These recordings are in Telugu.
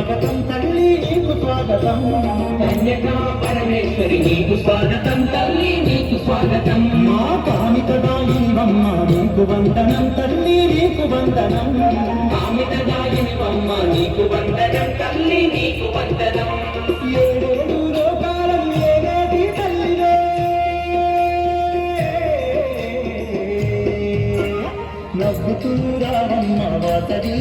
స్వాగతం తల్లి నీకు స్వాగతం కన్యకా పరమేశ్వరి నీకు స్వాగతం తల్లి నీకు స్వాగతం మా కామితదాయినివమ్మ నీకు వందనం తల్లి నీకు వందనం కామితదాయినివమ్మ నీకు వందనం తల్లి నీకు వందనం ఏడేడు లోకాలను ఏలేటి తల్లివే నవ్వుతూ రావమ్మ వాసవి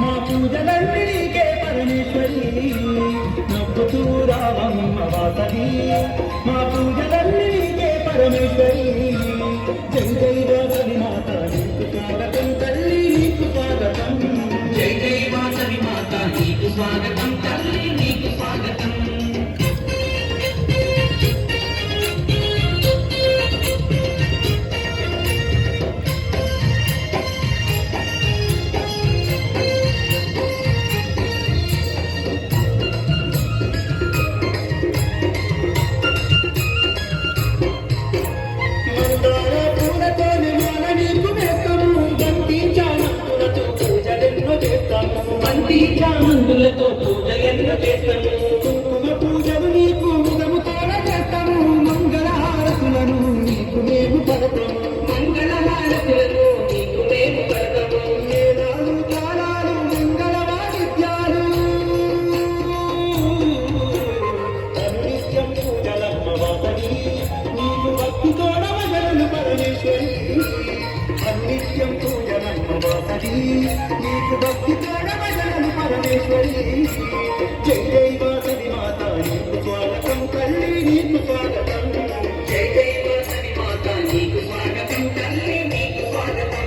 మా పూజలన్నీ నీకే పరమేశ్వరి నవ్వుతూ రావమ్మ వాసవి మా పూజలన్నీ నీకే పరమేశ్వరి జై జై వాసవి మాత నీకు స్వాగతం తల్లి నీకు స్వాగతం జై జై వాసవి మాత నీకు స్వాగతం తల్లి నీకు స్వాగతం చామంతులతో పూజలెన్నో చేస్తాము కుంకుమ పూజలు నీకు ముఖముతోన చేస్తాము మంగళహారతులను నీకు మేము పడతాము మంగళహారతులను నీకు మేము పడతాము వేదాలు తాళాలు మంగళ వాయిద్యాలు నిత్యం పూజలమ్మ వాసవి నీకు భక్తితోడ భజనలు పరమేశ్వరి నిత్యం పూజలమ్మ వాసవి నీకు భక్తితోడ భజనలు పరమేశ్వరి జై జై వాసవి మాత నీకు స్వాగతం తల్లి నీకు స్వాగతం జై జై వాసవి మాత నీకు స్వాగతం తల్లి నీకు స్వాగతం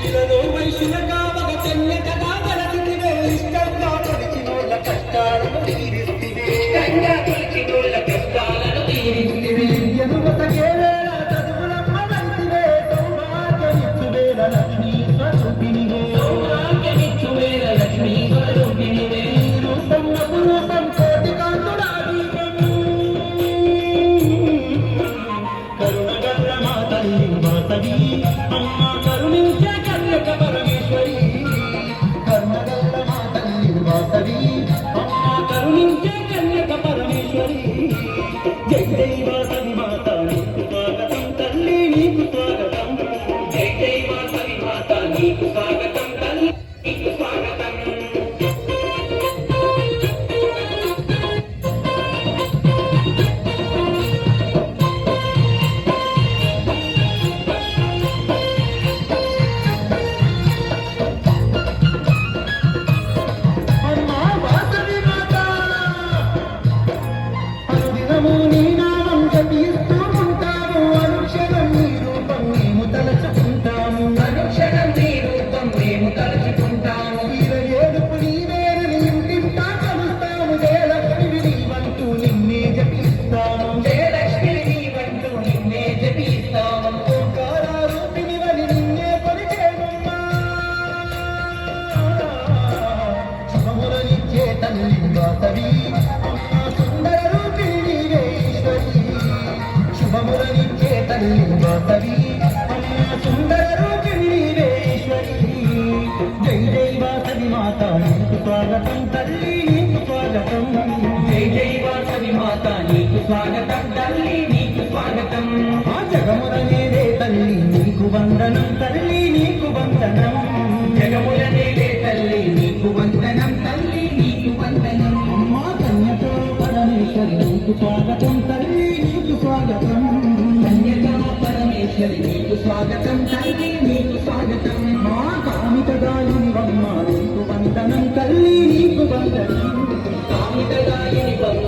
ఇలలో వయసులగా ఒక కన్యకగా వలసితివే ఇష్టంగా పడిచినోళ్ళ కష్టాలను తీరిస్తివే కన్యా కొలిచినోళ్ళ కష్టాలను తీరిస్తివి ఎదుగతగే వేళ చదువులమ్మ వంటివే సౌభాగ్యమిచ్చు వేళ లక్ష్మీ స్వరూపిణివే సౌభాగ్యమిచ్చు వేల లక్ష్మీ స్వరూపిణివే రూపం అపురూపం కోటి కాంతుడా దీపం కరుణగల్ల మా తల్లి వాసవి అమ్మ కరుణించే కన్యక పరమేశ్వరి కరుణగల్ల మా తల్లి వాసవి అమ్మ కరుణించే కన్యక పరమేశ్వరి జై జై వాసవి మాత నీకు స్వాగతం తల్లి నీకు స్వాగతం జై జై వాసవి మాత నీకు స్వాగతం తల్లి నీకు స్వాగతం అమ్మా వాసవి మాత అనుదినము నీ నామం జపిస్తూ ఉంటాము అనుక్షణం నీ రూపం మేము తలచుకుంటాము అనుక్షణం నీ రూపం మేము తలుచుకుంటాము ఏడుపు నీవేనని ఇంటింటా కలుస్తాము జయలక్ష్మి నీవంటూ నిన్నే జపిస్తాము జయలక్ష్మి నీవంటూ నిన్నే జపిస్తాము ఓంకార రూపిణివని నిన్నే కొలిచేమమ్మా శుభములనిచ్చే తల్లి వాసవి అమ్మా సుందర రూపిణి నీవే ఈశ్వరి శుభములనిచ్చే తల్లి వాసవి అమ్మా సుందర రూపిణి నీవే ఈశ్వరి జై జై వాసవి మాత నీకు స్వాగతం తల్లి నీకు స్వాగతం జై జై వాసవి మాత నీకు స్వాగతం తల్లి నీకు స్వాగతం ఆ జగముల నేరే తల్లి నీకు వందనం తల్లి నీకు వందనం జగముల నేలే తల్లి నీకు వందనం తల్లి నీకు వందనం అమ్మా కన్యతో పరమేశ్వరి నీకు స్వాగతం తల్లి నీకు స్వాగతం కన్యకా పరమేశ్వరి నీకు స్వాగతం తల్లి నీకు స్వాగతం మా కామితదాయినివమ్మ నీకు వందనం తల్లి నీకు వందనం కామితదాయిని బొమ్మ